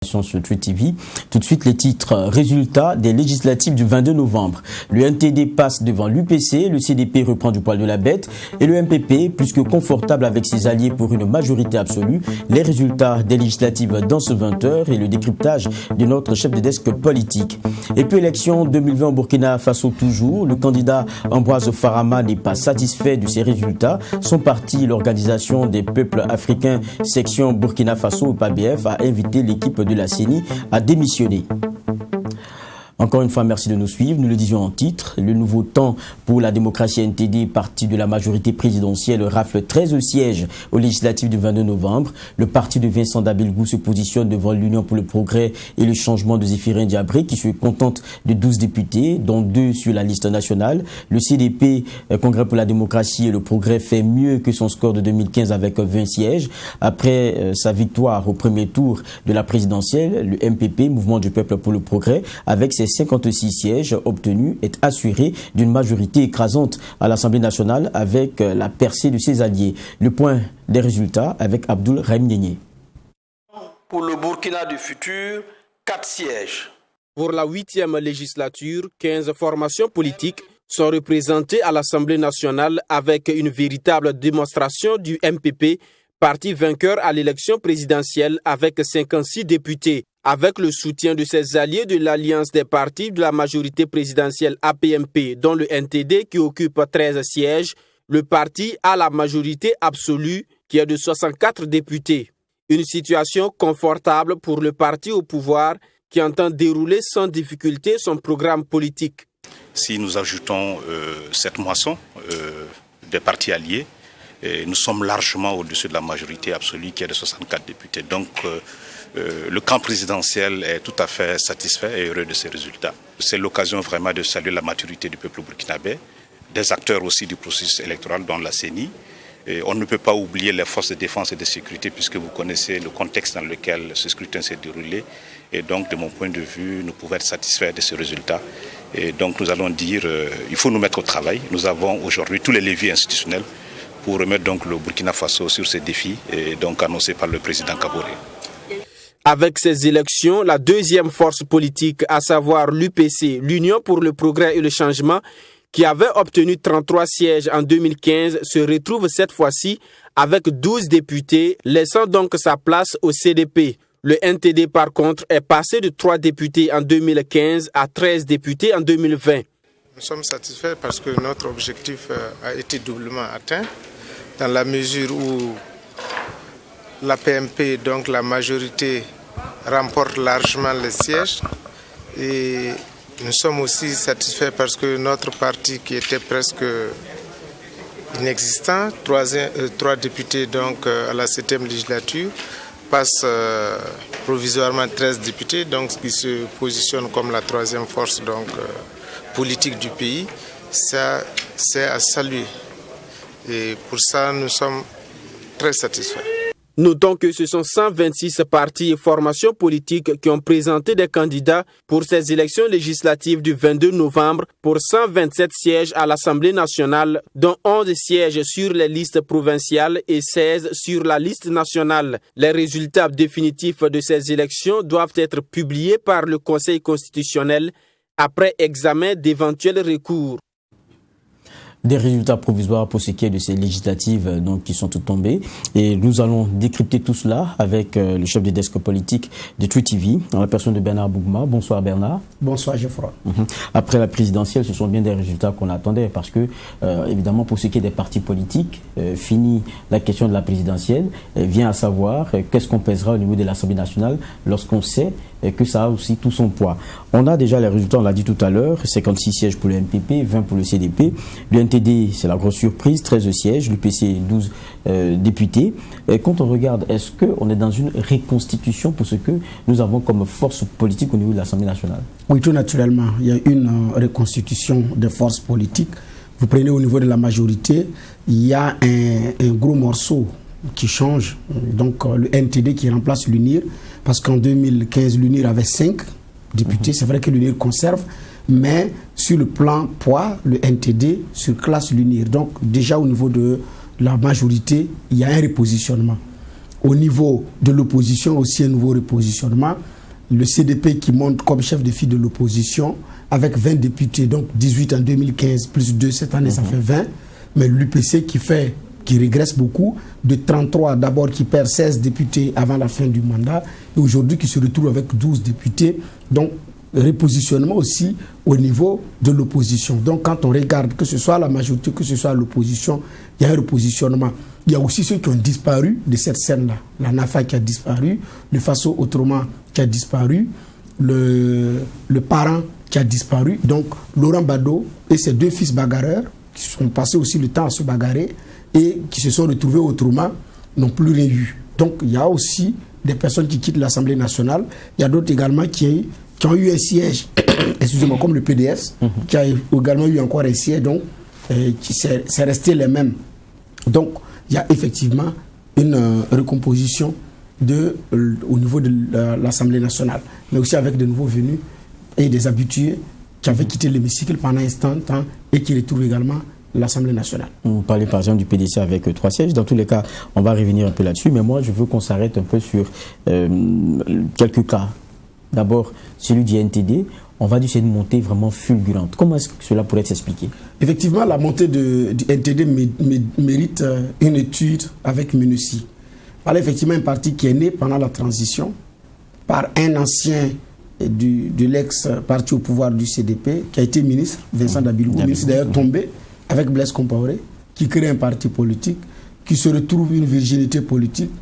Sur Tweet TV. Tout de suite les titres. Résultats des législatives du 22 novembre. Le NTD passe devant l'UPC, le CDP reprend du poil de la bête et le MPP plus que confortable avec ses alliés pour une majorité absolue. Les résultats des législatives dans ce 20h et le décryptage de notre chef de desk politique. Et puis élection 2020 au Burkina Faso toujours. Le candidat Ambroise Farama n'est pas satisfait de ses résultats. Son parti, l'Organisation des peuples africains section Burkina Faso, PABF, a invité l'équipe de la CENI a démissionné. Encore une fois, merci de nous suivre. Nous le disions en titre. Le nouveau temps pour la démocratie NTD, parti de la majorité présidentielle, rafle 13 sièges aux législatives du 22 novembre. Le parti de Vincent Dabilgou se positionne devant l'Union pour le progrès et le changement de Zéphirin Diabré, qui se contente de 12 députés, dont 2 sur la liste nationale. Le CDP, Congrès pour la démocratie et le progrès, fait mieux que son score de 2015 avec 20 sièges. Après sa victoire au premier tour de la présidentielle, le MPP, Mouvement du peuple pour le progrès, avec ses 56 sièges obtenus, est assuré d'une majorité écrasante à l'Assemblée nationale avec la percée de ses alliés. Le point des résultats avec Abdoul Rahim Niénié. Pour le Burkina du futur, 4 sièges. Pour la 8e législature, 15 formations politiques sont représentées à l'Assemblée nationale avec une véritable démonstration du MPP, parti vainqueur à l'élection présidentielle avec 56 députés. Avec le soutien de ses alliés de l'Alliance des partis de la majorité présidentielle APMP, dont le NTD qui occupe 13 sièges, le parti a la majorité absolue qui est de 64 députés. Une situation confortable pour le parti au pouvoir qui entend dérouler sans difficulté son programme politique. Si nous ajoutons cette moisson des partis alliés, nous sommes largement au-dessus de la majorité absolue qui est de 64 députés. Donc, le camp présidentiel est tout à fait satisfait et heureux de ces résultats. C'est l'occasion vraiment de saluer la maturité du peuple burkinabé, des acteurs aussi du processus électoral, dont la CENI. Et on ne peut pas oublier les forces de défense et de sécurité puisque vous connaissez le contexte dans lequel ce scrutin s'est déroulé. Et donc, de mon point de vue, nous pouvons être satisfaits de ces résultats. Et donc, nous allons dire, il faut nous mettre au travail. Nous avons aujourd'hui tous les leviers institutionnels pour remettre donc le Burkina Faso sur ces défis et donc annoncés par le président Kaboré. Avec ces élections, la deuxième force politique, à savoir l'UPC, l'Union pour le progrès et le changement, qui avait obtenu 33 sièges en 2015, se retrouve cette fois-ci avec 12 députés, laissant donc sa place au CDP. Le NTD, par contre, est passé de 3 députés en 2015 à 13 députés en 2020. Nous sommes satisfaits parce que notre objectif a été doublement atteint, dans la mesure où la PMP, donc la majorité, remporte largement les sièges. Et nous sommes aussi satisfaits parce que notre parti, qui était presque inexistant, 3 députés donc à la 7e législature, passe provisoirement 13 députés, donc qui se positionne comme la 3e force donc, politique du pays. Ça, c'est à saluer. Et pour ça, nous sommes très satisfaits. Notons que ce sont 126 partis et formations politiques qui ont présenté des candidats pour ces élections législatives du 22 novembre pour 127 sièges à l'Assemblée nationale, dont 11 sièges sur les listes provinciales et 16 sur la liste nationale. Les résultats définitifs de ces élections doivent être publiés par le Conseil constitutionnel après examen d'éventuels recours. Des résultats provisoires pour ce qui est de ces législatives donc, qui sont toutes tombées. Et nous allons décrypter tout cela avec le chef de desk politique de Tweet TV, en la personne de Bernard Bougma. Bonsoir Bernard. Bonsoir Geoffroy. Après la présidentielle, ce sont bien des résultats qu'on attendait parce que, évidemment, pour ce qui est des partis politiques, fini la question de la présidentielle, vient à savoir qu'est-ce qu'on pèsera au niveau de l'Assemblée nationale lorsqu'on sait que ça a aussi tout son poids. On a déjà les résultats, on l'a dit tout à l'heure, 56 sièges pour le MPP, 20 pour le CDP. Le NTD, c'est la grosse surprise, 13 sièges, l'UPC, 12 députés. Et quand on regarde, est-ce qu'on est dans une reconstitution pour ce que nous avons comme force politique au niveau de l'Assemblée nationale? Oui, tout naturellement. Il y a une reconstitution des forces politiques. Vous prenez au niveau de la majorité, il y a un gros morceau qui change. Donc le NTD qui remplace l'UNIR, parce qu'en 2015, l'UNIR avait 5 députés. C'est vrai que l'UNIR conserve, mais sur le plan poids, le NTD surclasse l'UNIR. Donc déjà au niveau de la majorité, il y a un repositionnement. Au niveau de l'opposition, aussi un nouveau repositionnement. Le CDP qui monte comme chef de file de l'opposition avec 20 députés, donc 18 en 2015, plus 2 cette année, ça fait 20. Mais l'UPC qui régresse beaucoup, de 33 d'abord qui perd 16 députés avant la fin du mandat, et aujourd'hui qui se retrouve avec 12 députés. Donc, repositionnement aussi au niveau de l'opposition. Donc quand on regarde que ce soit la majorité, que ce soit l'opposition, il y a un repositionnement. Il y a aussi ceux qui ont disparu de cette scène-là. La NAFA qui a disparu, le Faso autrement qui a disparu, le parent qui a disparu. Donc Laurent Bado et ses 2 fils bagarreurs qui sont passés aussi le temps à se bagarrer et qui se sont retrouvés autrement n'ont plus rien eu. Donc il y a aussi des personnes qui quittent l'Assemblée nationale. Il y a d'autres également qui ont eu un siège, excusez-moi, comme le PDS, qui a également eu encore un siège, donc c'est resté les mêmes. Donc, il y a effectivement une recomposition au niveau de l'Assemblée nationale, mais aussi avec de nouveaux venus et des habitués qui avaient quitté l'hémicycle pendant un temps et qui retrouvent également l'Assemblée nationale. Vous parlez par exemple du PDC avec 3 sièges. Dans tous les cas, on va revenir un peu là-dessus, mais moi je veux qu'on s'arrête un peu sur quelques cas. D'abord, celui du NTD, on va dire que c'est une montée vraiment fulgurante. Comment est-ce que cela pourrait s'expliquer? Effectivement, la montée du NTD mérite une étude avec minutie. Voilà effectivement un parti qui est né pendant la transition par un ancien de l'ex-parti au pouvoir du CDP, qui a été ministre, Vincent Dabilgou, ministre d'ailleurs tombé avec Blaise Compaoré, qui crée un parti politique, qui se retrouve une virginité politique,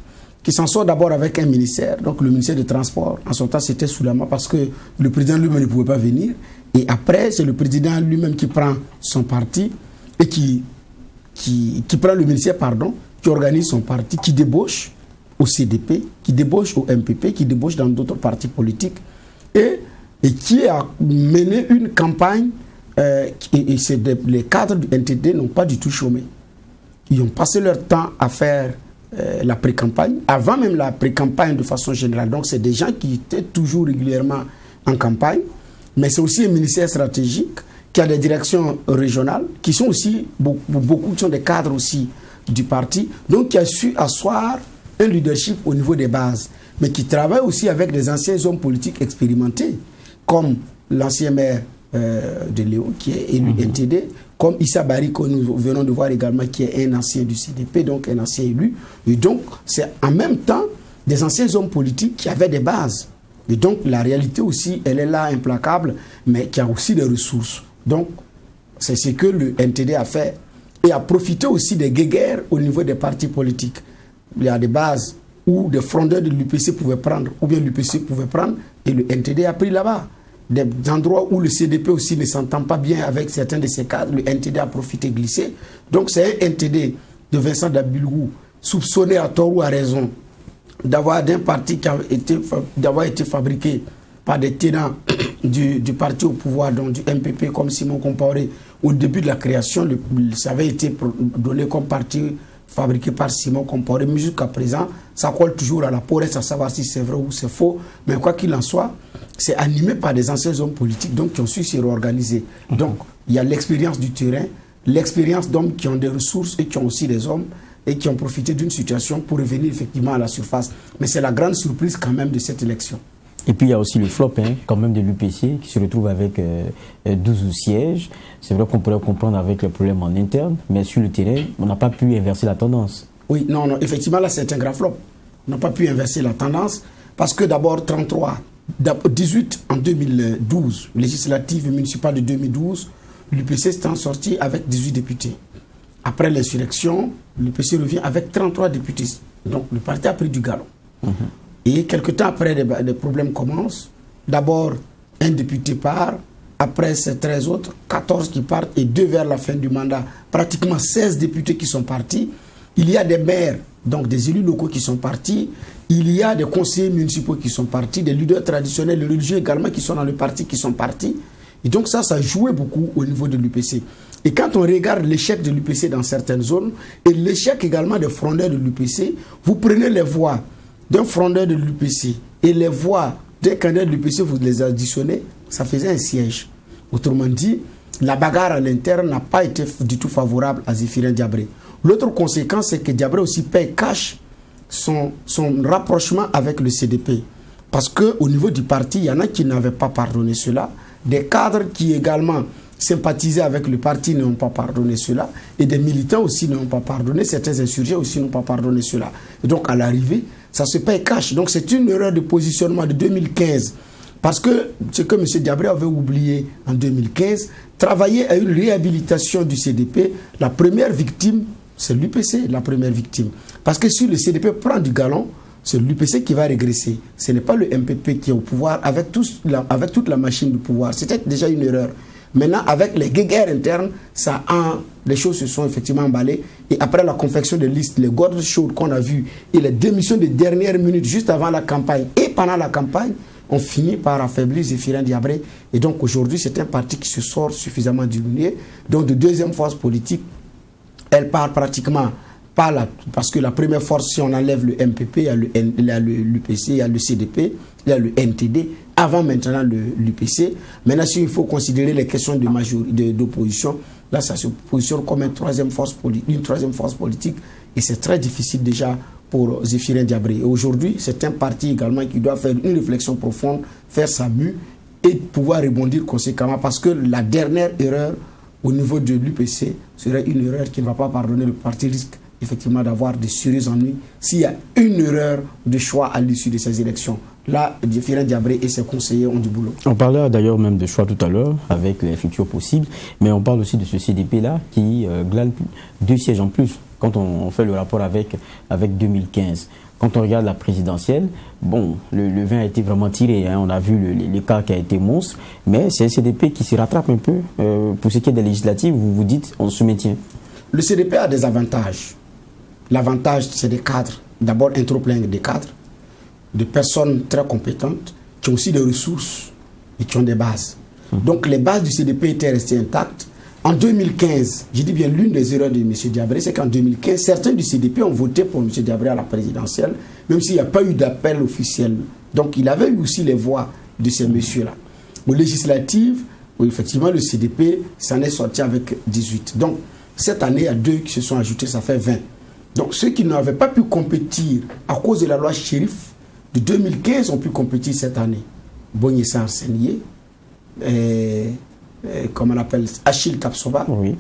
qui s'en sort d'abord avec un ministère, donc le ministère des Transports. En son temps, c'était Soulama parce que le président lui-même ne pouvait pas venir. Et après, c'est le président lui-même qui prend son parti et qui prend le ministère, qui organise son parti, qui débauche au CDP, qui débauche au MPP, qui débauche dans d'autres partis politiques et qui a mené une campagne. Les cadres du NTD n'ont pas du tout chômé. Ils ont passé leur temps à faire la pré-campagne, avant même la pré-campagne de façon générale. Donc c'est des gens qui étaient toujours régulièrement en campagne, mais c'est aussi un ministère stratégique qui a des directions régionales, qui sont aussi, beaucoup qui sont des cadres aussi du parti, donc qui a su asseoir un leadership au niveau des bases, mais qui travaille aussi avec des anciens hommes politiques expérimentés, comme l'ancien maire de Léon, qui est élu NTD, comme Issa Bari, que nous venons de voir également, qui est un ancien du CDP, donc un ancien élu. Et donc, c'est en même temps des anciens hommes politiques qui avaient des bases. Et donc, la réalité aussi, elle est là, implacable, mais qui a aussi des ressources. Donc, c'est ce que le NTD a fait. Et a profité aussi des guéguerres au niveau des partis politiques. Il y a des bases où des frondeurs de l'UPC pouvaient prendre, ou bien l'UPC pouvait prendre, et le NTD a pris là-bas. Des endroits où le CDP aussi ne s'entend pas bien avec certains de ses cadres, le NTD a profité, glissé. Donc c'est un NTD de Vincent Dabilgou, soupçonné à tort ou à raison d'avoir d'un parti qui a été fabriqué par des tenants du parti au pouvoir, donc du MPP comme Simon Compaoré. Au début de la création, ça avait été donné comme parti fabriqué par Simon Compaoré, mais jusqu'à présent, ça colle toujours à la peau, reste à savoir si c'est vrai ou c'est faux. Mais quoi qu'il en soit, c'est animé par des anciens hommes politiques donc, qui ont su se réorganiser. Donc, il y a l'expérience du terrain, l'expérience d'hommes qui ont des ressources et qui ont aussi des hommes et qui ont profité d'une situation pour revenir effectivement à la surface. Mais c'est la grande surprise quand même de cette élection. Et puis il y a aussi le flop quand même de l'UPC qui se retrouve avec 12 sièges. C'est vrai qu'on pourrait comprendre avec les problèmes en interne, mais sur le terrain, on n'a pas pu inverser la tendance. Oui, non, effectivement là c'est un grave flop. On n'a pas pu inverser la tendance parce que d'abord 33, 18 en 2012, législative et municipale de 2012, l'UPC s'est en sorti avec 18 députés. Après l'insurrection, l'UPC revient avec 33 députés. Donc le parti a pris du galon. Et quelques temps après, les problèmes commencent. D'abord, un député part, après ces 13 autres, 14 qui partent et 2 vers la fin du mandat. Pratiquement 16 députés qui sont partis. Il y a des maires, donc des élus locaux qui sont partis. Il y a des conseillers municipaux qui sont partis, des leaders traditionnels, les religieux également qui sont dans le parti qui sont partis. Et donc ça jouait beaucoup au niveau de l'UPC. Et quand on regarde l'échec de l'UPC dans certaines zones et l'échec également des frondeurs de l'UPC, vous prenez les voix d'un frondeur de l'UPC et les voix d'un candidat de l'UPC, vous les additionnez, ça faisait un siège. Autrement dit, la bagarre à l'interne n'a pas été du tout favorable à Zéphirin Diabré. L'autre conséquence, c'est que Diabré aussi paye cash son rapprochement avec le CDP. Parce qu'au niveau du parti, il y en a qui n'avaient pas pardonné cela. Des cadres qui également sympathisaient avec le parti n'ont pas pardonné cela. Et des militants aussi n'ont pas pardonné. Certains insurgés aussi n'ont pas pardonné cela. Et donc à l'arrivée, ça se paye cash. Donc c'est une erreur de positionnement de 2015. Parce que ce que M. Diabré avait oublié en 2015, travailler à une réhabilitation du CDP, la première victime, c'est l'UPC, la première victime. Parce que si le CDP prend du galon, c'est l'UPC qui va régresser. Ce n'est pas le MPP qui est au pouvoir avec toute la machine du pouvoir. C'était déjà une erreur. Maintenant, avec les guéguerres internes, les choses se sont effectivement emballées. Et après la confection des listes, les gordes chaudes qu'on a vues et les démissions de dernière minute juste avant la campagne et pendant la campagne, on finit par affaiblir Zéphirin Diabré. Et donc aujourd'hui, c'est un parti qui se sort suffisamment diminué. Donc de deuxième force politique, elle part pratiquement pas là, parce que la première force, si on enlève le MPP, il y a l'UPC, il y a le CDP, il y a le NTD, avant maintenant l'UPC. Maintenant, s'il faut considérer les questions d'opposition, là, ça se positionne comme une troisième force politique. Et c'est très difficile déjà pour Zéphirin Diabré. Et aujourd'hui, c'est un parti également qui doit faire une réflexion profonde, faire sa mue et pouvoir rebondir conséquemment, parce que la dernière erreur au niveau de l'UPC serait une erreur qui ne va pas pardonner. Le parti risque effectivement d'avoir de sérieux ennuis s'il y a une erreur de choix à l'issue de ces élections. Là, Zéphirin Diabré et ses conseillers ont du boulot. On parlait d'ailleurs même de choix tout à l'heure, avec les futurs possibles, mais on parle aussi de ce CDP-là qui glane 2 sièges en plus quand on fait le rapport avec 2015. Quand on regarde la présidentielle, bon, le vin a été vraiment tiré, hein, on a vu l'écart qui a été monstre, mais c'est un CDP qui se rattrape un peu. Pour ce qui est des législatives, vous dites on se maintient. Le CDP a des avantages. L'avantage, c'est des cadres. D'abord, un trop plein des cadres, de personnes très compétentes, qui ont aussi des ressources et qui ont des bases. Donc, les bases du CDP étaient restées intactes. En 2015, je dis bien l'une des erreurs de M. Diabré, c'est qu'en 2015, certains du CDP ont voté pour M. Diabré à la présidentielle, même s'il n'y a pas eu d'appel officiel. Donc, il avait eu aussi les voix de ces messieurs-là. Aux législatives, où effectivement, le CDP s'en est sorti avec 18. Donc, cette année, il y a 2 qui se sont ajoutés, ça fait 20. Donc, ceux qui n'avaient pas pu compétir à cause de la loi Chérif de 2015 ont pu compétir cette année. Bonyessa Arsenier, comment on appelle, Achille Kapsoba, oui,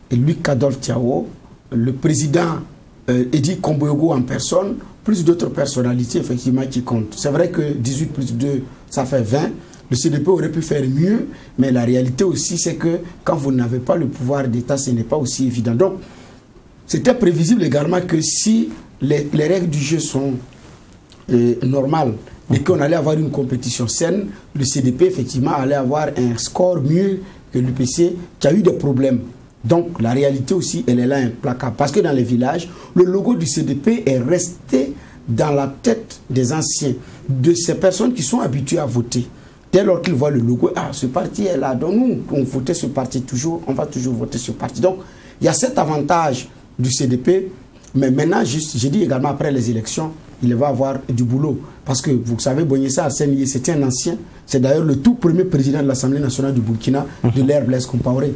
et Luc Adolphe Tiao, le président Edi Komboyogo en personne, plus d'autres personnalités effectivement qui comptent. C'est vrai que 18 plus 2, ça fait 20. Le CDP aurait pu faire mieux, mais la réalité aussi, c'est que quand vous n'avez pas le pouvoir d'État, ce n'est pas aussi évident. Donc, c'était prévisible également que si les règles du jeu sont normales et qu'on allait avoir une compétition saine, le CDP, effectivement, allait avoir un score mieux que l'UPC qui a eu des problèmes. Donc, la réalité aussi, elle est là implacable. Parce que dans les villages, le logo du CDP est resté dans la tête des anciens, de ces personnes qui sont habituées à voter. Dès lors qu'ils voient le logo, ce parti est là. Donc nous, on votait ce parti toujours, on va toujours voter ce parti. Donc, il y a cet avantage du CDP, mais maintenant, j'ai dit également après les élections, il va avoir du boulot. Parce que, vous savez, Bonyessa Arsenier, c'était un ancien, c'est d'ailleurs le tout premier président de l'Assemblée nationale du Burkina, de l'ère Blaise Compaoré.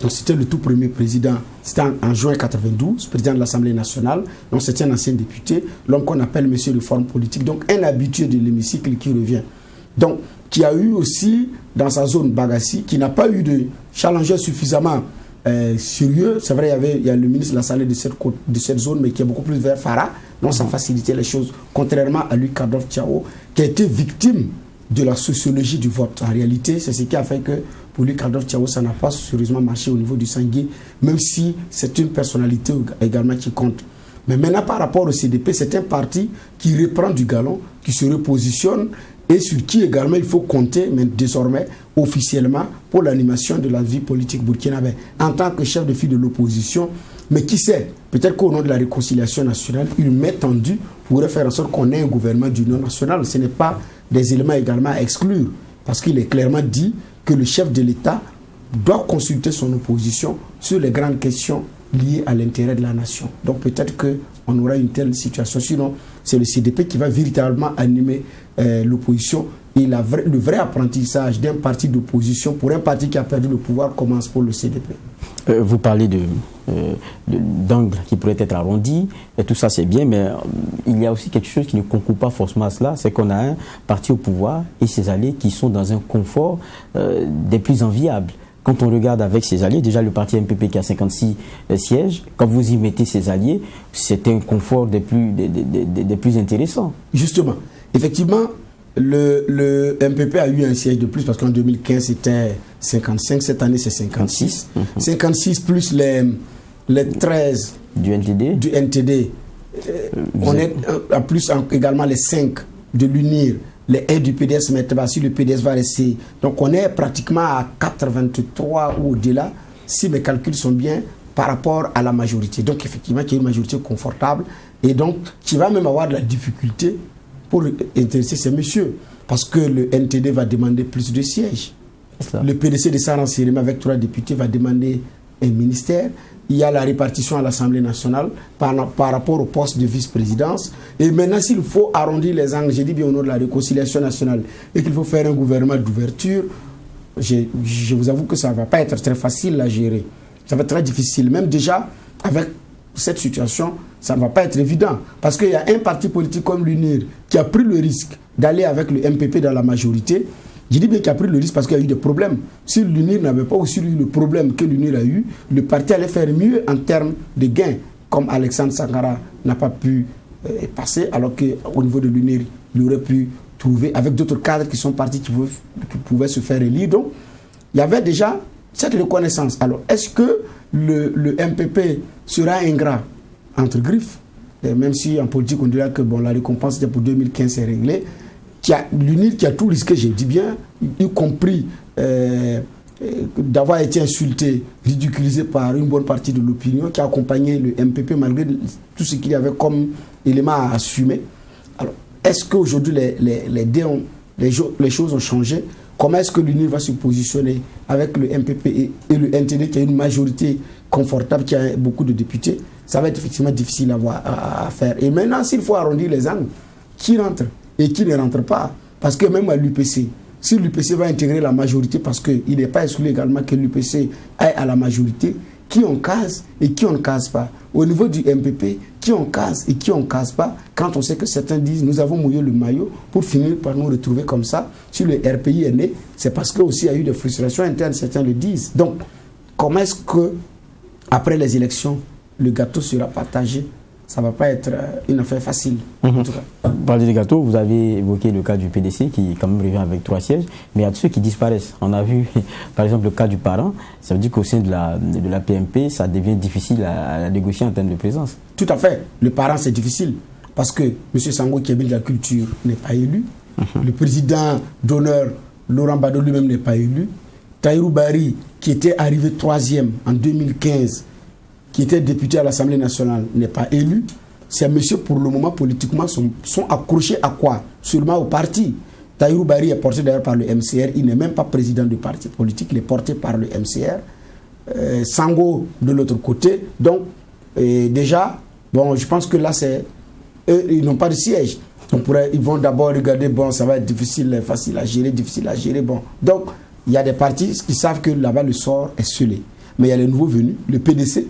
Donc c'était le tout premier président, c'était en juin 92, président de l'Assemblée nationale. Donc c'était un ancien député, l'homme qu'on appelle monsieur de forme politique, donc un habitué de l'hémicycle qui revient. Donc, qui a eu aussi, dans sa zone Bagassi, qui n'a pas eu de challenger suffisamment sérieux. C'est vrai, il y a le ministre de la Santé de cette zone, mais qui est beaucoup plus vers Farah. Donc ça facilitait les choses, contrairement à Luc Adolphe Tiao, qui a été victime de la sociologie du vote. En réalité, c'est ce qui a fait que pour Luc Adolphe Tiao, ça n'a pas sérieusement marché au niveau du Sangué, même si c'est une personnalité également qui compte. Mais maintenant, par rapport au CDP, c'est un parti qui reprend du galon, qui se repositionne et sur qui également il faut compter, mais désormais, officiellement, pour l'animation de la vie politique burkinabé. En tant que chef de file de l'opposition, mais qui sait, peut-être qu'au nom de la réconciliation nationale, une main tendue pourrait faire en sorte qu'on ait un gouvernement d'union nationale. Ce n'est pas des éléments également à exclure, parce qu'il est clairement dit que le chef de l'État doit consulter son opposition sur les grandes questions liées à l'intérêt de la nation. Donc peut-être qu'on aura une telle situation. Sinon, c'est le CDP qui va véritablement animer l'opposition Et le vrai apprentissage d'un parti d'opposition pour un parti qui a perdu le pouvoir commence pour le CDP. Vous parlez d'angle qui pourrait être arrondi, et tout ça c'est bien, mais il y a aussi quelque chose qui ne concourt pas forcément à cela, c'est qu'on a un parti au pouvoir et ses alliés qui sont dans un confort des plus enviables. Quand on regarde avec ses alliés, déjà le parti MPP qui a 56 sièges, quand vous y mettez ses alliés, c'est un confort des plus intéressants. Justement, effectivement, le MPP a eu un siège de plus parce qu'en 2015 c'était 55, cette année c'est 56. 56 plus les 13 du NTD. On est en plus également les 5 de l'UNIR. Les 1 du PDS, maintenant, si le PDS va rester. Donc on est pratiquement à 83 ou au-delà, si mes calculs sont bien, par rapport à la majorité. Donc effectivement, il y a une majorité confortable et donc qui va même avoir de la difficulté pour intéresser ces messieurs. Parce que le NTD va demander plus de sièges. Le PDC de Saran-Sérémé avec 3 députés va demander un ministère. Il y a la répartition à l'Assemblée nationale par rapport au poste de vice-présidence. Et maintenant, s'il faut arrondir les angles, j'ai dit bien au nom de la réconciliation nationale, et qu'il faut faire un gouvernement d'ouverture, je vous avoue que ça ne va pas être très facile à gérer. Ça va être très difficile. Même déjà, avec cette situation, ça ne va pas être évident. Parce qu'il y a un parti politique comme l'UNIR qui a pris le risque d'aller avec le MPP dans la majorité. Je dis bien qu'il a pris le risque parce qu'il y a eu des problèmes. Si l'UNIR n'avait pas aussi eu le problème que l'UNIR a eu, le parti allait faire mieux en termes de gains, comme Alexandre Sankara n'a pas pu passer, alors qu'au niveau de l'UNIR, il aurait pu trouver, avec d'autres cadres qui sont partis, qui pouvaient se faire élire. Donc, il y avait déjà cette reconnaissance. Alors, est-ce que le MPP sera ingrat entre griffes, même si en politique on dirait que bon, la récompense c'était pour 2015, c'est réglé. L'UNIR qui a tout risqué, je dis bien, y compris d'avoir été insulté, ridiculisé par une bonne partie de l'opinion, qui a accompagné le MPP malgré tout ce qu'il y avait comme élément à assumer. Alors, est-ce qu'aujourd'hui les choses ont changé? Comment est-ce que l'UNIR va se positionner avec le MPP et le NTD qui a une majorité confortable, qui a beaucoup de députés? Ça va être effectivement difficile à faire. Et maintenant, s'il faut arrondir les angles, qui rentre et qui ne rentre pas? Parce que même à l'UPC, si l'UPC va intégrer la majorité, parce qu'il n'est pas exclu également que l'UPC aille à la majorité, qui on case et qui on ne case pas? Au niveau du MPP, qui on case et qui on ne case pas? Quand on sait que certains disent nous avons mouillé le maillot pour finir par nous retrouver comme ça, si le RPI est né, c'est parce qu'il y a eu des frustrations internes, certains le disent. Donc, comment est-ce que, après les élections, le gâteau sera partagé? Ça ne va pas être une affaire facile. En tout cas. Parler des gâteaux, vous avez évoqué le cas du PDC qui quand même revient avec 3 sièges, mais il y a ceux qui disparaissent. On a vu par exemple le cas du parent, ça veut dire qu'au sein de la PMP, ça devient difficile à négocier en termes de présence. Tout à fait. Le parent, c'est difficile parce que M. Sango, qui est ministre de la Culture, n'est pas élu. Le président d'honneur, Laurent Baddo, lui-même n'est pas élu. Tahirou Bari, qui était arrivé 3e en 2015, qui était député à l'Assemblée nationale, n'est pas élu. Ces messieurs, pour le moment, politiquement, sont accrochés à quoi? Seulement au parti. Tahirou Bari est porté d'ailleurs par le MCR. Il n'est même pas président du parti politique, il est porté par le MCR. Sango, de l'autre côté. Donc, déjà, bon, je pense que là, eux, ils n'ont pas de siège. Ils vont d'abord regarder, bon, ça va être difficile, facile à gérer, bon. Donc, il y a des partis qui savent que là-bas, le sort est scellé. Mais il y a les nouveaux venus, le PDC,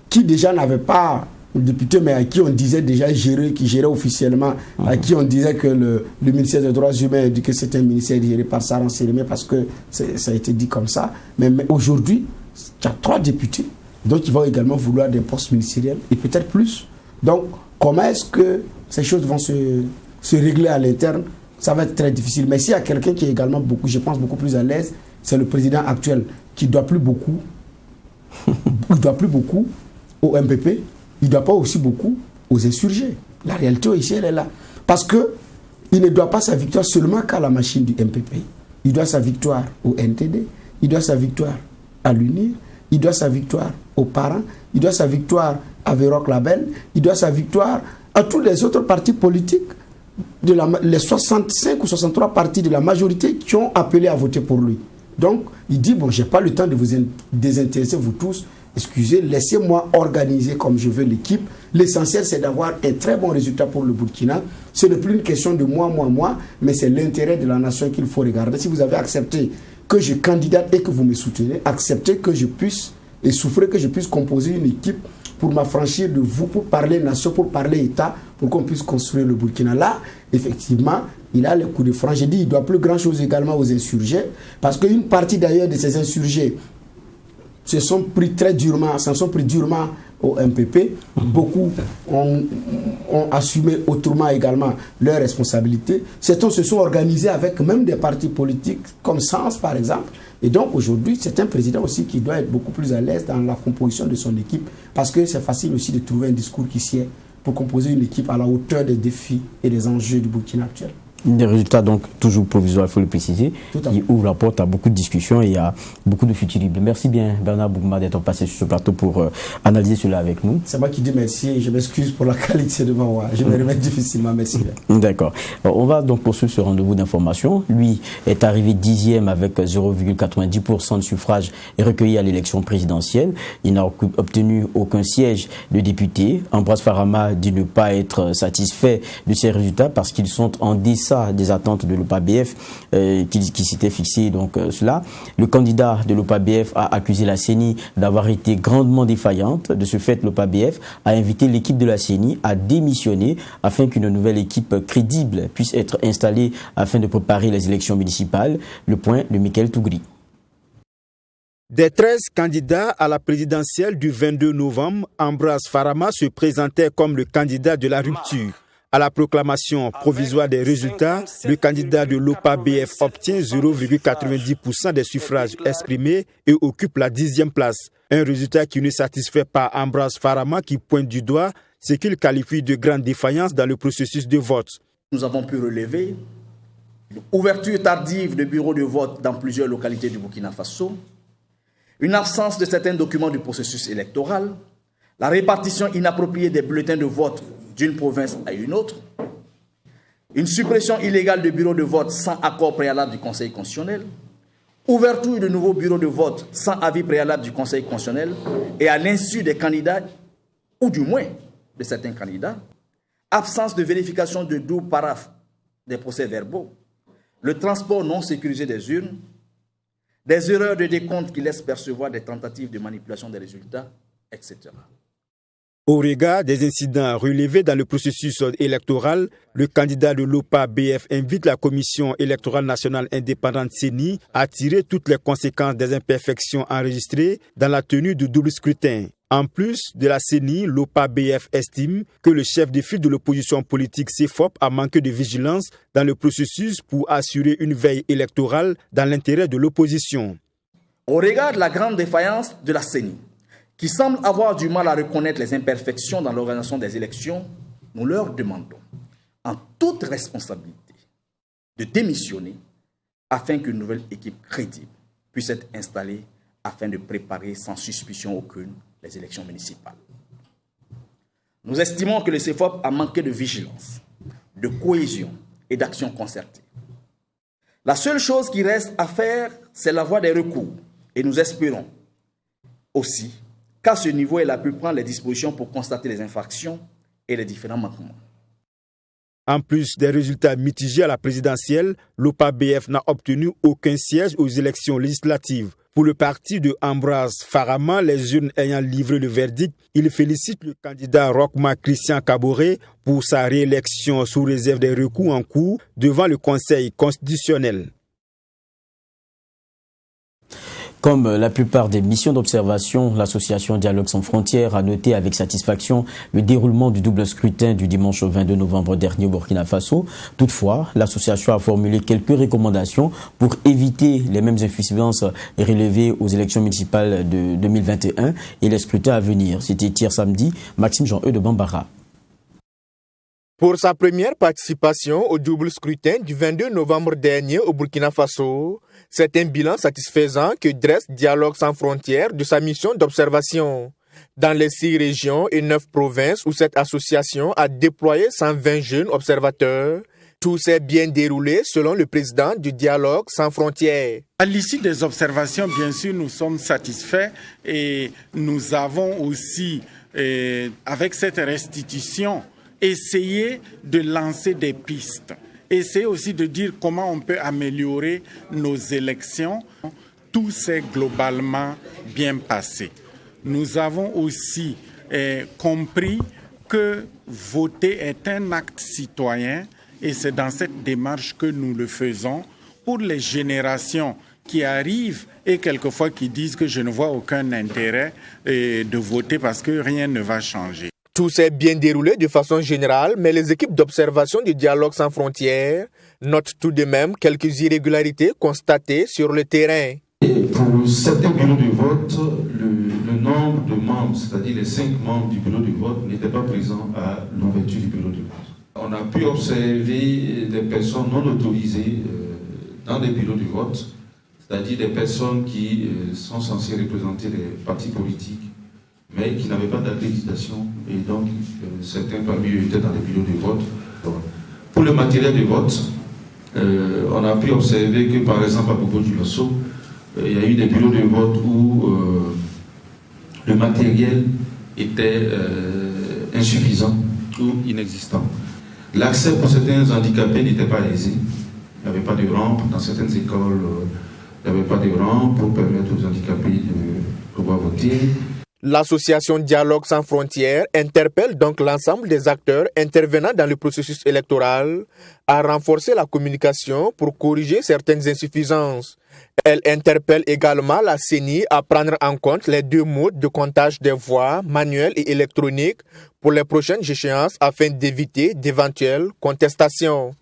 qui déjà n'avait pas de député, mais à qui on disait déjà qui gérait officiellement, à qui on disait que le ministère des Droits Humains dit que c'était un ministère géré par Saran-Sérémé parce que ça a été dit comme ça. Mais aujourd'hui, il y a 3 députés, donc ils vont également vouloir des postes ministériels et peut-être plus. Donc, comment est-ce que ces choses vont se régler à l'interne? Ça va être très difficile. Mais s'il y a quelqu'un qui est également je pense, beaucoup plus à l'aise, c'est le président actuel qui ne doit plus beaucoup. Il ne doit plus beaucoup au MPP, il ne doit pas aussi beaucoup aux insurgés. La réalité ici, elle est là. Parce qu'il ne doit pas sa victoire seulement qu'à la machine du MPP. Il doit sa victoire au NTD, il doit sa victoire à l'UNIR, il doit sa victoire aux parents, il doit sa victoire à Véroc Label, il doit sa victoire à tous les autres partis politiques, les 65 ou 63 partis de la majorité qui ont appelé à voter pour lui. Donc, il dit, bon, je n'ai pas le temps de vous désintéresser, vous tous, excusez, laissez-moi organiser comme je veux l'équipe. L'essentiel, c'est d'avoir un très bon résultat pour le Burkina. Ce n'est plus une question de moi, mais c'est l'intérêt de la nation qu'il faut regarder. Si vous avez accepté que je candidate et que vous me soutenez, acceptez que je puisse, et souffrez que je puisse composer une équipe pour m'affranchir de vous, pour parler nation, pour parler État, pour qu'on puisse construire le Burkina. Là, effectivement, il a le coup de franc. J'ai dit, il ne doit plus grand-chose également aux insurgés, parce qu'une partie d'ailleurs de ces insurgés s'en sont pris durement au MPP. Beaucoup ont assumé autrement également leurs responsabilités. Certains se sont organisés avec même des partis politiques, comme Sens par exemple. Et donc aujourd'hui, c'est un président aussi qui doit être beaucoup plus à l'aise dans la composition de son équipe, parce que c'est facile aussi de trouver un discours qui sied pour composer une équipe à la hauteur des défis et des enjeux du Burkina actuel. Des résultats donc toujours provisoires, il faut le préciser, qui ouvrent la porte à beaucoup de discussions et à beaucoup de futuribles. Merci bien Bernard Bougouma d'être passé sur ce plateau pour analyser cela avec nous. C'est moi qui dis merci et je m'excuse pour la qualité de ma voix. Je me remets difficilement, merci. D'accord. On va donc poursuivre ce rendez-vous d'information. Lui est arrivé 10e avec 0,90% de suffrages recueillis à l'élection présidentielle. Il n'a obtenu aucun siège de député. Ambroise Farama dit ne pas être satisfait de ces résultats parce qu'ils sont en deçà des attentes de l'OPABF qui s'était fixé donc cela. Le candidat de l'OPABF a accusé la CENI d'avoir été grandement défaillante. De ce fait, l'OPABF a invité l'équipe de la CENI à démissionner afin qu'une nouvelle équipe crédible puisse être installée afin de préparer les élections municipales. Le point de Michael Tougri. Des 13 candidats à la présidentielle du 22 novembre, Ambroise Farama se présentait comme le candidat de la rupture. À la proclamation provisoire des résultats, le candidat de l'OPABF obtient 0,90% des suffrages exprimés et occupe la 10e place. Un résultat qui ne satisfait pas Ambroise Farama qui pointe du doigt ce qu'il qualifie de grande défaillance dans le processus de vote. Nous avons pu relever une ouverture tardive de bureaux de vote dans plusieurs localités du Burkina Faso, une absence de certains documents du processus électoral, la répartition inappropriée des bulletins de vote d'une province à une autre, une suppression illégale de bureaux de vote sans accord préalable du Conseil constitutionnel, ouverture de nouveaux bureaux de vote sans avis préalable du Conseil constitutionnel et à l'insu des candidats, ou du moins de certains candidats, absence de vérification de double paraphe des procès-verbaux, le transport non sécurisé des urnes, des erreurs de décompte qui laissent percevoir des tentatives de manipulation des résultats, etc. Au regard des incidents relevés dans le processus électoral, le candidat de l'OPABF invite la Commission électorale nationale indépendante CENI à tirer toutes les conséquences des imperfections enregistrées dans la tenue du double scrutin. En plus de la CENI, l'OPABF estime que le chef de file de l'opposition politique CFOP a manqué de vigilance dans le processus pour assurer une veille électorale dans l'intérêt de l'opposition. Au regard de la grande défaillance de la CENI, qui semble avoir du mal à reconnaître les imperfections dans l'organisation des élections, nous leur demandons, en toute responsabilité, de démissionner afin qu'une nouvelle équipe crédible puisse être installée afin de préparer sans suspicion aucune les élections municipales. Nous estimons que le CFOP a manqué de vigilance, de cohésion et d'action concertée. La seule chose qui reste à faire, c'est la voie des recours, et nous espérons aussi qu'à ce niveau, elle a pu prendre les dispositions pour constater les infractions et les différents manquements. En plus des résultats mitigés à la présidentielle, l'OPABF n'a obtenu aucun siège aux élections législatives. Pour le parti de Ambroise Farama, les urnes ayant livré le verdict, il félicite le candidat Rochma Christian Kaboré pour sa réélection sous réserve des recours en cours devant le Conseil constitutionnel. Comme la plupart des missions d'observation, l'association Dialogue sans frontières a noté avec satisfaction le déroulement du double scrutin du dimanche 22 novembre dernier au Burkina Faso. Toutefois, l'association a formulé quelques recommandations pour éviter les mêmes insuffisances relevées aux élections municipales de 2021 et les scrutins à venir. C'était hier samedi, Maxime Jean-E de Bambara. Pour sa première participation au double scrutin du 22 novembre dernier au Burkina Faso, c'est un bilan satisfaisant que dresse Dialogue sans frontières de sa mission d'observation. Dans les 6 régions et 9 provinces où cette association a déployé 120 jeunes observateurs, Tout s'est bien déroulé selon le président du Dialogue sans frontières. À l'issue des observations, bien sûr, nous sommes satisfaits et nous avons aussi, avec cette restitution, essayé de lancer des pistes. Essayer aussi de dire comment on peut améliorer nos élections. Tout s'est globalement bien passé. Nous avons aussi compris que voter est un acte citoyen et c'est dans cette démarche que nous le faisons pour les générations qui arrivent et quelquefois qui disent que je ne vois aucun intérêt de voter parce que rien ne va changer. Tout s'est bien déroulé de façon générale, mais les équipes d'observation du Dialogue sans frontières notent tout de même quelques irrégularités constatées sur le terrain. Et pour certains bureaux de vote, le nombre de membres, c'est-à-dire les 5 membres du bureau de vote, n'étaient pas présents à l'ouverture du bureau de vote. On a pu observer des personnes non autorisées dans les bureaux de vote, c'est-à-dire des personnes qui sont censées représenter les partis politiques, mais qui n'avaient pas d'accréditation, et donc certains parmi eux étaient dans les bureaux de vote. Pour le matériel de vote, on a pu observer que, par exemple, à Bobo-Dioulasso, il y a eu des bureaux de vote où le matériel était insuffisant ou inexistant. L'accès pour certains handicapés n'était pas aisé. Il n'y avait pas de rampe. Dans certaines écoles, il n'y avait pas de rampe pour permettre aux handicapés de pouvoir voter. L'association Dialogue sans frontières interpelle donc l'ensemble des acteurs intervenant dans le processus électoral à renforcer la communication pour corriger certaines insuffisances. Elle interpelle également la CENI à prendre en compte les 2 modes de comptage des voix, manuel et électronique, pour les prochaines échéances afin d'éviter d'éventuelles contestations.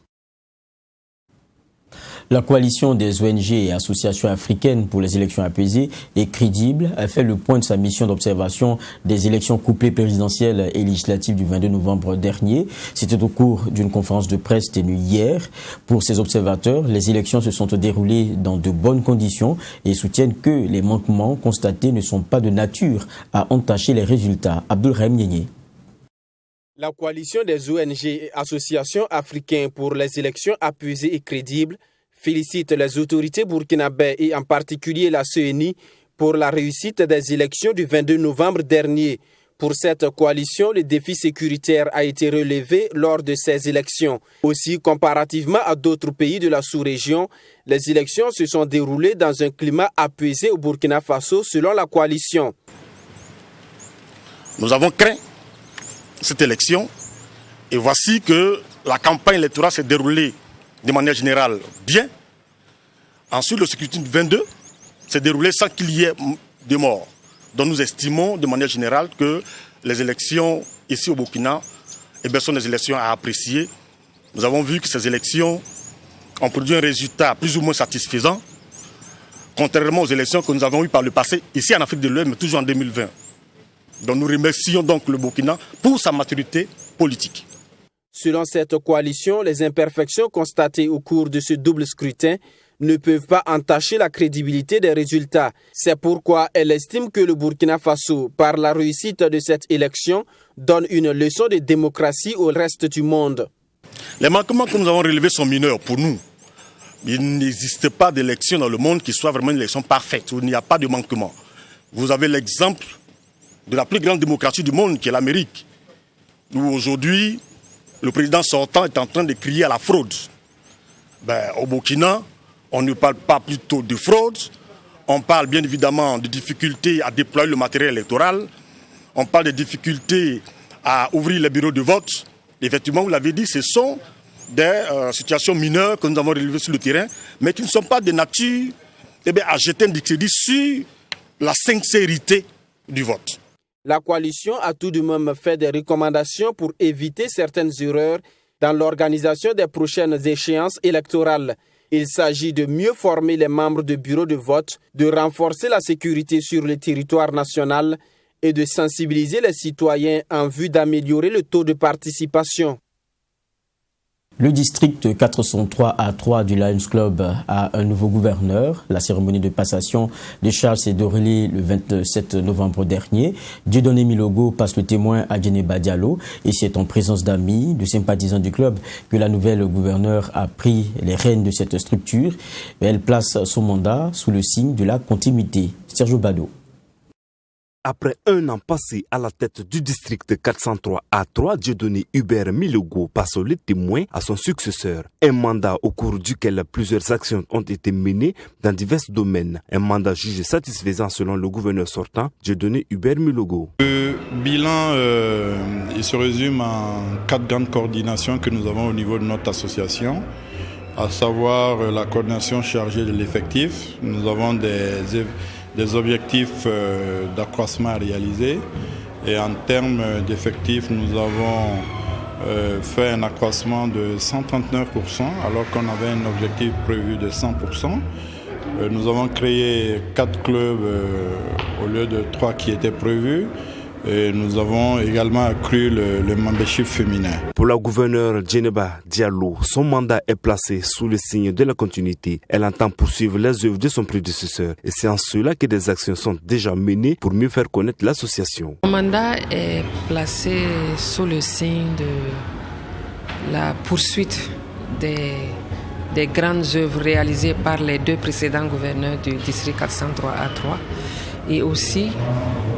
La coalition des ONG et associations africaines pour les élections apaisées et crédibles a fait le point de sa mission d'observation des élections couplées présidentielles et législatives du 22 novembre dernier. C'était au cours d'une conférence de presse tenue hier. Pour ces observateurs, les élections se sont déroulées dans de bonnes conditions et soutiennent que les manquements constatés ne sont pas de nature à entacher les résultats. Abdoulrahim Niénié. La coalition des ONG et associations africaines pour les élections apaisées et crédibles félicite les autorités burkinabées et en particulier la CENI pour la réussite des élections du 22 novembre dernier. Pour cette coalition, le défi sécuritaire a été relevé lors de ces élections. Aussi, comparativement à d'autres pays de la sous-région, les élections se sont déroulées dans un climat apaisé au Burkina Faso selon la coalition. Nous avons craint cette élection et voici que la campagne électorale s'est déroulée de manière générale bien. Ensuite, le scrutin du 22 s'est déroulé sans qu'il y ait de morts. Donc nous estimons de manière générale que les élections ici au Burkina sont des élections à apprécier. Nous avons vu que ces élections ont produit un résultat plus ou moins satisfaisant, contrairement aux élections que nous avons eues par le passé ici en Afrique de l'Ouest, mais toujours en 2020. Donc nous remercions donc le Burkina pour sa maturité politique. Selon cette coalition, les imperfections constatées au cours de ce double scrutin ne peuvent pas entacher la crédibilité des résultats. C'est pourquoi elle estime que le Burkina Faso, par la réussite de cette élection, donne une leçon de démocratie au reste du monde. Les manquements que nous avons relevés sont mineurs pour nous. Il n'existe pas d'élection dans le monde qui soit vraiment une élection parfaite, où il n'y a pas de manquement. Vous avez l'exemple de la plus grande démocratie du monde, qui est l'Amérique, où aujourd'hui, le président sortant est en train de crier à la fraude. Au Burkina, on ne parle pas plutôt de fraude, on parle bien évidemment de difficultés à déployer le matériel électoral, on parle de difficultés à ouvrir les bureaux de vote. Effectivement, vous l'avez dit, ce sont des situations mineures que nous avons relevées sur le terrain, mais qui ne sont pas de nature à jeter un discrédit sur la sincérité du vote. La coalition a tout de même fait des recommandations pour éviter certaines erreurs dans l'organisation des prochaines échéances électorales. Il s'agit de mieux former les membres de bureaux de vote, de renforcer la sécurité sur le territoire national et de sensibiliser les citoyens en vue d'améliorer le taux de participation. Le district 403A3 du Lions Club a un nouveau gouverneur. La cérémonie de passation de charges s'est déroulée le 27 novembre dernier. Dieudonné Milogo passe le témoin à Djeneba Diallo et c'est en présence d'amis, de sympathisants du club que la nouvelle gouverneure a pris les rênes de cette structure. Elle place son mandat sous le signe de la continuité. Sergio Bado. Après un an passé à la tête du district 403A3, Dieudonné Hubert Milogo passe le témoin à son successeur. Un mandat au cours duquel plusieurs actions ont été menées dans divers domaines. Un mandat jugé satisfaisant selon le gouverneur sortant, Dieudonné Hubert Milogo. Le bilan il se résume en 4 grandes coordinations que nous avons au niveau de notre association, à savoir la coordination chargée de l'effectif. Nous avons des objectifs d'accroissement à réaliser et en termes d'effectifs, nous avons fait un accroissement de 139% alors qu'on avait un objectif prévu de 100%. Nous avons créé 4 clubs au lieu de 3 qui étaient prévus. Et nous avons également accru le membership féminin. Pour la gouverneure Djeneba Diallo, son mandat est placé sous le signe de la continuité. Elle entend poursuivre les œuvres de son prédécesseur. Et c'est en cela que des actions sont déjà menées pour mieux faire connaître l'association. Mon mandat est placé sous le signe de la poursuite des grandes œuvres réalisées par les 2 précédents gouverneurs du district 403A3 et aussi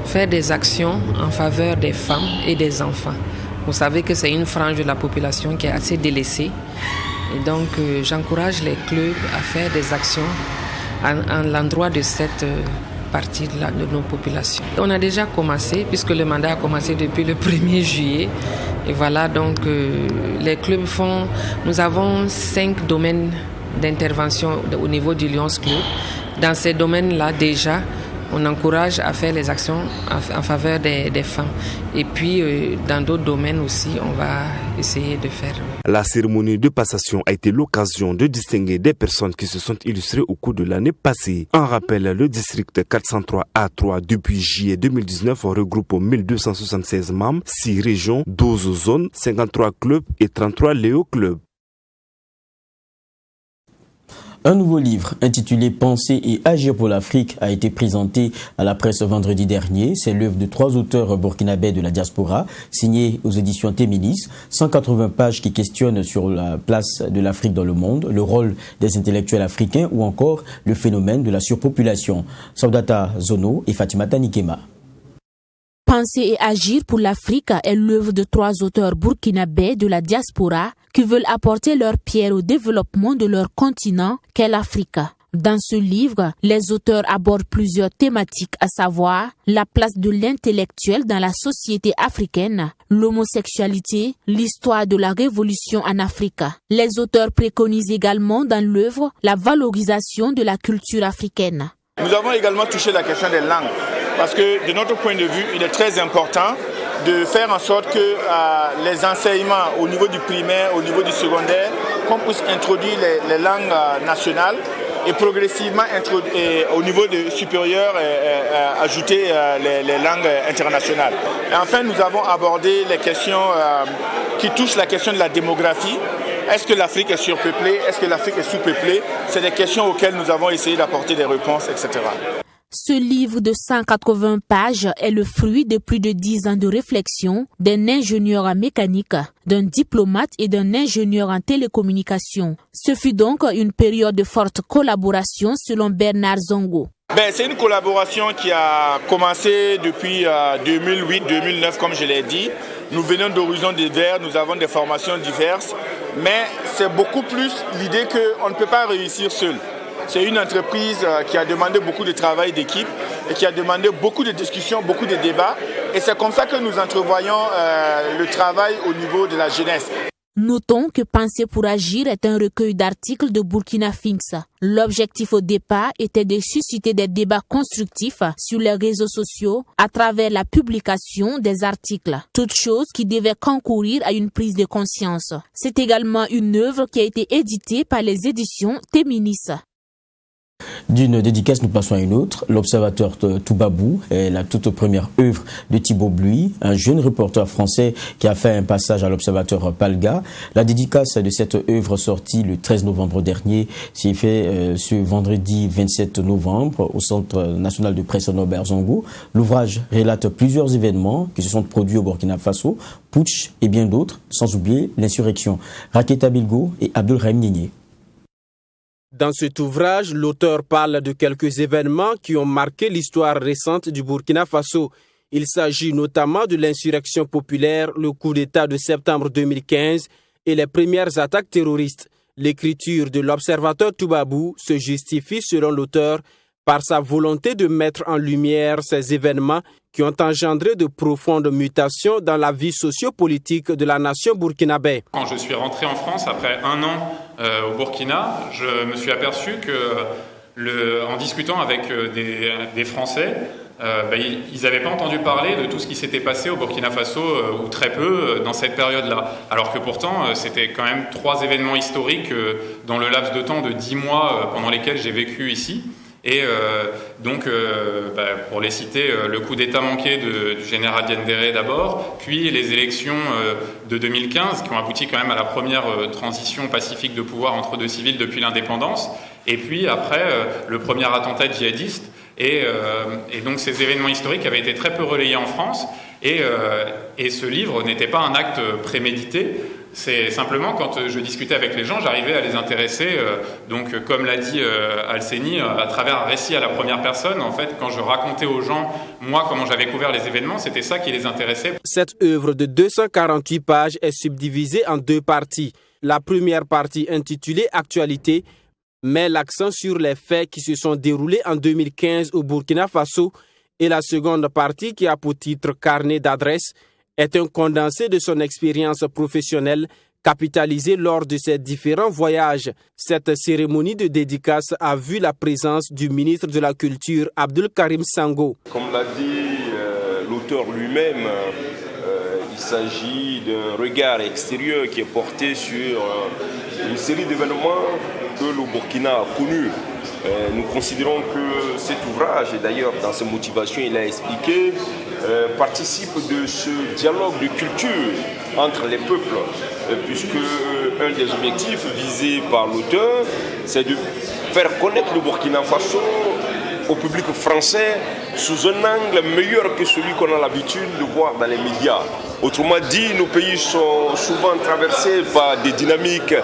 faire des actions en faveur des femmes et des enfants. Vous savez que c'est une frange de la population qui est assez délaissée. Et donc, j'encourage les clubs à faire des actions en l'endroit de cette partie de nos populations. On a déjà commencé, puisque le mandat a commencé depuis le 1er juillet. Et voilà, donc, les clubs font... Nous avons 5 domaines d'intervention au niveau du Lions Club. Dans ces domaines-là, déjà, on encourage à faire les actions en faveur des femmes. Et puis, dans d'autres domaines aussi, on va essayer de faire. La cérémonie de passation a été l'occasion de distinguer des personnes qui se sont illustrées au cours de l'année passée. En rappel, le district 403A3 depuis juillet 2019 regroupe 1276 membres, 6 régions, 12 zones, 53 clubs et 33 Léo clubs. Un nouveau livre intitulé « Penser et agir pour l'Afrique » a été présenté à la presse vendredi dernier. C'est l'œuvre de 3 auteurs burkinabés de la diaspora, signée aux éditions Téménis. 180 pages qui questionnent sur la place de l'Afrique dans le monde, le rôle des intellectuels africains ou encore le phénomène de la surpopulation. Saudata Zono et Fatima Tanikema. Penser et agir pour l'Afrique est l'œuvre de 3 auteurs burkinabés de la diaspora qui veulent apporter leur pierre au développement de leur continent qu'est l'Afrique. Dans ce livre, les auteurs abordent plusieurs thématiques, à savoir la place de l'intellectuel dans la société africaine, l'homosexualité, l'histoire de la révolution en Afrique. Les auteurs préconisent également dans l'œuvre la valorisation de la culture africaine. Nous avons également touché la question des langues. Parce que de notre point de vue, il est très important de faire en sorte que les enseignements au niveau du primaire, au niveau du secondaire, qu'on puisse introduire les langues nationales et progressivement au niveau supérieur ajouter les langues internationales. Et enfin, nous avons abordé les questions qui touchent la question de la démographie. Est-ce que l'Afrique est surpeuplée? Est-ce que l'Afrique est sous-peuplée? C'est des questions auxquelles nous avons essayé d'apporter des réponses, etc. Ce livre de 180 pages est le fruit de plus de 10 ans de réflexion d'un ingénieur en mécanique, d'un diplomate et d'un ingénieur en télécommunications. Ce fut donc une période de forte collaboration selon Bernard Zongo. C'est une collaboration qui a commencé depuis 2008-2009, comme je l'ai dit. Nous venons d'horizons divers, nous avons des formations diverses, mais c'est beaucoup plus l'idée qu'on ne peut pas réussir seul. C'est une entreprise qui a demandé beaucoup de travail d'équipe et qui a demandé beaucoup de discussions, beaucoup de débats. Et c'est comme ça que nous entrevoyons le travail au niveau de la jeunesse. Notons que Penser pour agir est un recueil d'articles de Burkina Finks. L'objectif au départ était de susciter des débats constructifs sur les réseaux sociaux à travers la publication des articles. Toute chose qui devait concourir à une prise de conscience. C'est également une œuvre qui a été éditée par les éditions Téménis. D'une dédicace, nous passons à une autre. L'Observateur Toubabou est la toute première œuvre de Thibaut Bluy, un jeune reporter français qui a fait un passage à l'Observateur Palga. La dédicace de cette œuvre sortie le 13 novembre dernier s'est fait ce vendredi 27 novembre au Centre national de presse Norbert Zongo. L'ouvrage relate plusieurs événements qui se sont produits au Burkina Faso, putsch et bien d'autres, sans oublier l'insurrection. Raketa Bilgo et Abdelrahim Nigné. Dans cet ouvrage, l'auteur parle de quelques événements qui ont marqué l'histoire récente du Burkina Faso. Il s'agit notamment de l'insurrection populaire, le coup d'État de septembre 2015 et les premières attaques terroristes. L'écriture de l'Observateur Toubabou se justifie, selon l'auteur, par sa volonté de mettre en lumière ces événements qui ont engendré de profondes mutations dans la vie sociopolitique de la nation burkinabé. Quand je suis rentré en France après un an au Burkina, je me suis aperçu que, en discutant avec des Français, ils n'avaient pas entendu parler de tout ce qui s'était passé au Burkina Faso, ou très peu, dans cette période-là. Alors que pourtant, c'était quand même 3 événements historiques dans le laps de temps de 10 mois pendant lesquels j'ai vécu ici. Et pour les citer, le coup d'État manqué du général Diendéré d'abord, puis les élections de 2015 qui ont abouti quand même à la première transition pacifique de pouvoir entre 2 civils depuis l'indépendance, et puis après le premier attentat djihadiste. Et donc ces événements historiques avaient été très peu relayés en France, et ce livre n'était pas un acte prémédité. C'est simplement, quand je discutais avec les gens, j'arrivais à les intéresser, donc comme l'a dit Alseni, à travers un récit à la première personne. En fait, quand je racontais aux gens, moi, comment j'avais couvert les événements, c'était ça qui les intéressait. Cette œuvre de 248 pages est subdivisée en 2 parties. La première partie, intitulée « Actualité », met l'accent sur les faits qui se sont déroulés en 2015 au Burkina Faso, et la seconde partie, qui a pour titre « Carnet d'adresse », est un condensé de son expérience professionnelle capitalisée lors de ses différents voyages. Cette cérémonie de dédicace a vu la présence du ministre de la Culture, Abdul Karim Sango. Comme l'a dit l'auteur lui-même, il s'agit d'un regard extérieur qui est porté sur une série d'événements que le Burkina a connus. Nous considérons que cet ouvrage, et d'ailleurs dans ses motivations il a expliqué, participe de ce dialogue de culture entre les peuples, puisque un des objectifs visés par l'auteur, c'est de faire connaître le Burkina Faso au public français sous un angle meilleur que celui qu'on a l'habitude de voir dans les médias. Autrement dit, nos pays sont souvent traversés par des dynamiques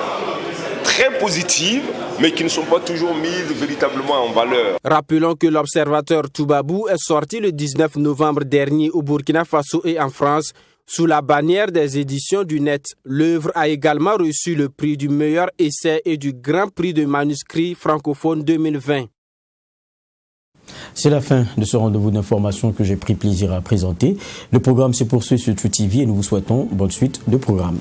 très positives, mais qui ne sont pas toujours mises véritablement en valeur. Rappelons que l'Observateur Toubabou est sorti le 19 novembre dernier au Burkina Faso et en France sous la bannière des éditions du Net. L'œuvre a également reçu le prix du meilleur essai et du Grand Prix de manuscrit francophone 2020. C'est la fin de ce rendez-vous d'information que j'ai pris plaisir à présenter. Le programme se poursuit sur True TV et nous vous souhaitons bonne suite de programme.